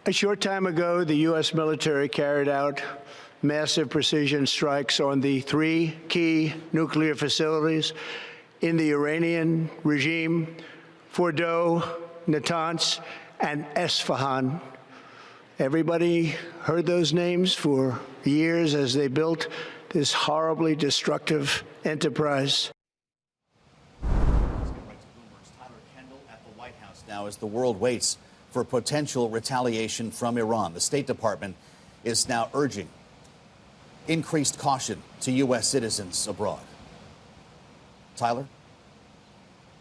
A short time ago, the U.S. military carried out massive precision strikes on the three key nuclear facilities in the Iranian regime: Fordow, Natanz, and Esfahan. Everybody heard those names for years as they built this horribly destructive enterprise. Bloomberg's Tyler Kendall at the White House now as the world waits for potential retaliation from Iran. The State Department is now urging increased caution to U.S. citizens abroad. Tyler?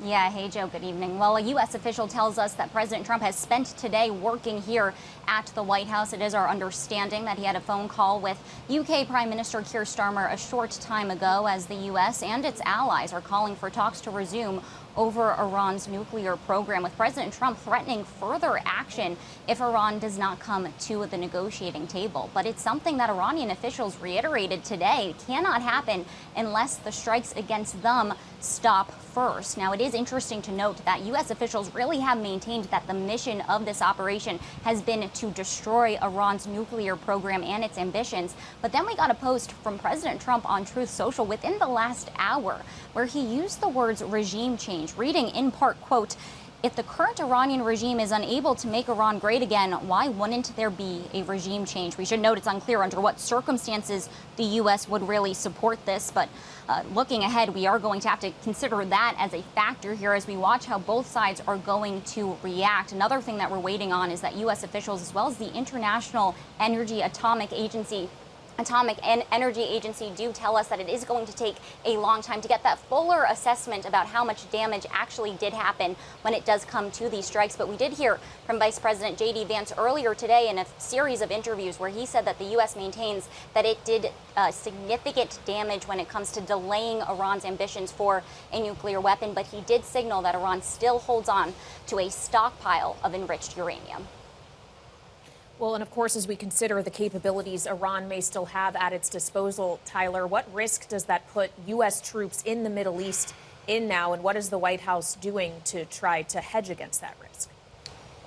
Yeah, hey, Joe, good evening. Well, a U.S. official tells us that President Trump has spent today working here at the White House. It is our understanding that he had a phone call with U.K. Prime Minister Keir Starmer a short time ago as the U.S. and its allies are calling for talks to resume over Iran's nuclear program, with President Trump threatening further action if Iran does not come to the negotiating table. But it's something that Iranian officials reiterated today cannot happen unless the strikes against them stop first. Now, it is interesting to note that U.S. officials really have maintained that the mission of this operation has been to destroy Iran's nuclear program and its ambitions. But then we got a post from President Trump on Truth Social within the last hour where he used the words regime change, reading in part, quote, "If the current Iranian regime is unable to make Iran great again, why wouldn't there be a regime change?" We should note it's unclear under what circumstances the U.S. would really support this. But looking ahead, we are going to have to consider that as a factor here as we watch how both sides are going to react. Another thing that we're waiting on is that U.S. officials, as well as the International Atomic Energy Agency, do tell us that it is going to take a long time to get that fuller assessment about how much damage actually did happen when it does come to these strikes. But we did hear from Vice President J.D. Vance earlier today in a series of interviews where he said that the U.S. maintains that it did significant damage when it comes to delaying Iran's ambitions for a nuclear weapon. But he did signal that Iran still holds on to a stockpile of enriched uranium. Well, and of course, as we consider the capabilities Iran may still have at its disposal, Tyler, what risk does that put U.S. troops in the Middle East in now, and what is the White House doing to try to hedge against that risk?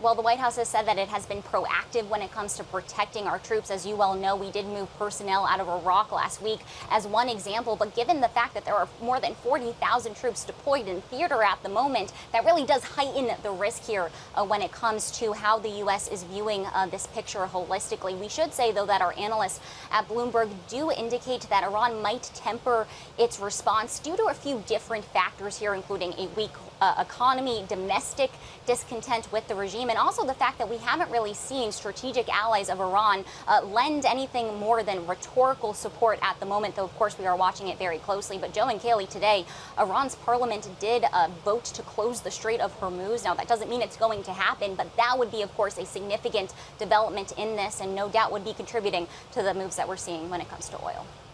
Well, the White House has said that it has been proactive when it comes to protecting our troops. As you well know, we did move personnel out of Iraq last week as one example. But given the fact that there are more than 40,000 troops deployed in theater at the moment, that really does heighten the risk here when it comes to how the U.S. is viewing this picture holistically. We should say, though, that our analysts at Bloomberg do indicate that Iran might temper its response due to a few different factors here, including a weak economy, domestic discontent with the regime, and also the fact that we haven't really seen strategic allies of Iran lend anything more than rhetorical support at the moment, though, of course, we are watching it very closely. But Joe and Kaylee, today, Iran's parliament did vote to close the Strait of Hormuz. Now, that doesn't mean it's going to happen, but that would be, of course, a significant development in this, and no doubt would be contributing to the moves that we're seeing when it comes to oil.